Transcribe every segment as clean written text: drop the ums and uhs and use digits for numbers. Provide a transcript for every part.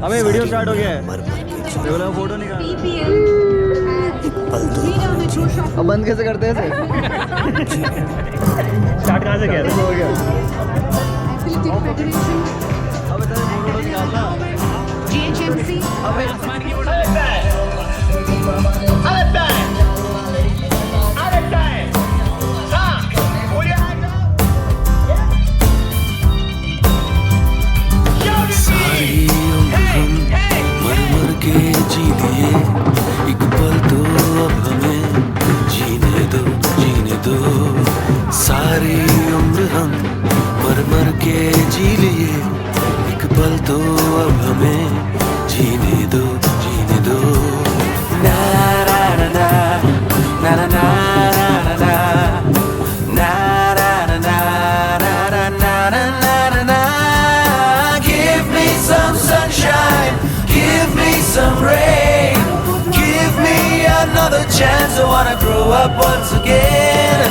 अबे video start हो गया है। बोला फोटो निकाल। अब बंद कैसे करते हैं इसे? स्टार्ट कहाँ से किया था? हो गया। अब इधर फोटो निकालना। अबे एक पल तो अब हमें जीने दो सारी उम्र हम मर मर के जी लिए एक पल तो अब हमें जीने दो ना ना ना ना ना ना some rain. Give me another chance. I wanna grow up once again.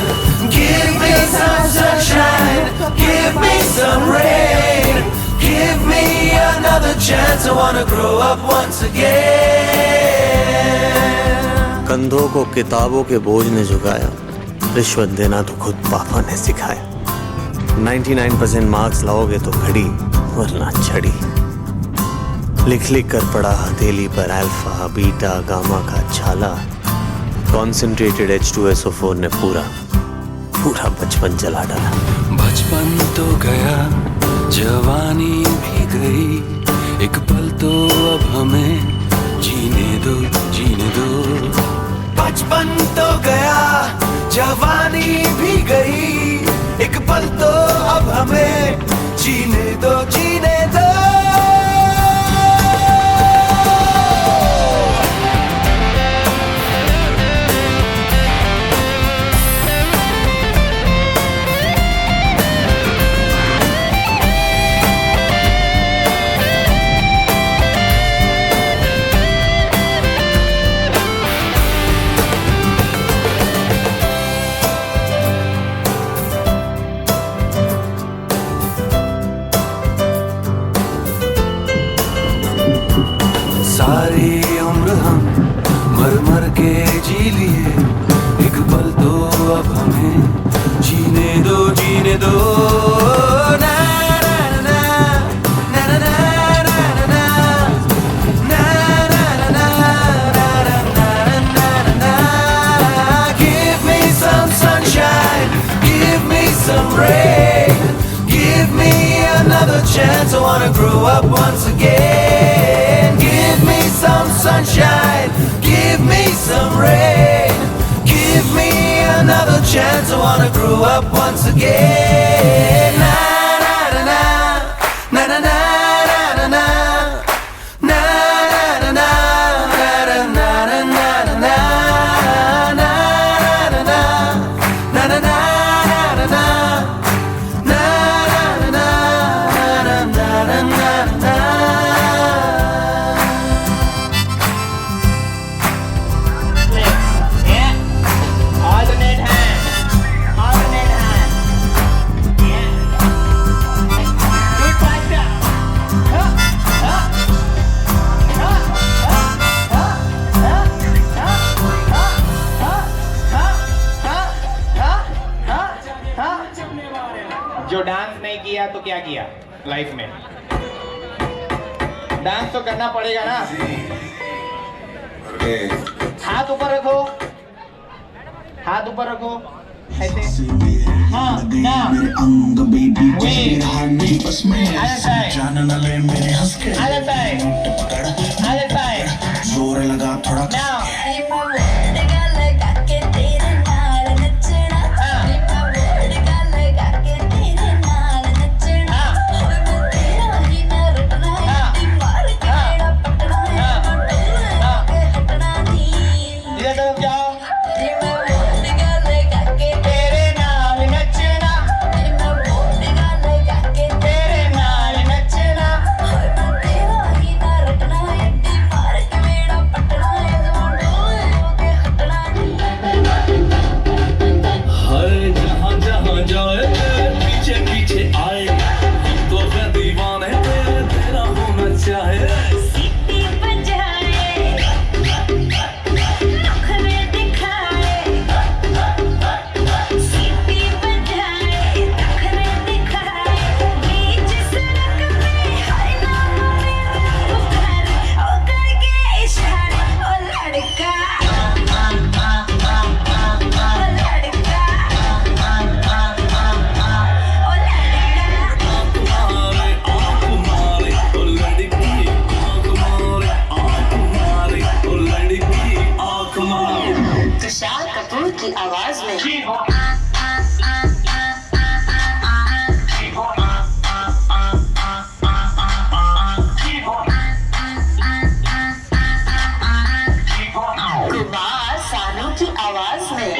Give me some sunshine. Give me some rain. Give me another chance. I wanna grow up once again. कंधों को किताबों के बोझ ने झुकाया, रिश्वत देना तो खुद पापा ने सिखाया। 99% मार्क्स लाओगे तो घड़ी वरना छड़ी। लिख कर पड़ा हथेली पर अल्फा बीटा गामा का छाला। कॉन्सेंट्रेटेड H2SO4 ने पूरा बचपन जला डाला। बचपन तो गया, जवानी भी गई, एक पल तो अब हमें जीने दो। बचपन तो गया, जवानी भी गई, एक पल तो अब हमें जीने दो। सारी उम्र हम मर मर के जी लिए, एक पल तो अब हमें जीने दो। ना ना ना ना ना ना ना ना। Give me some sunshine, give me some rain, give me another chance. I wanna grow up once again. Give me some sunshine, give me some rain, give me another chance. I wanna grow up once again. Na na na na na na na na na na na na जो dance नहीं किया तो क्या किया life में? Dance तो करना पड़ेगा ना। हाथ ऊपर रखो, हाथ ऊपर रखो ऐसे। हाँ ना जोर लगा थोड़ा तुषार कपूर की आवाज में कुमार सानू की आवाज में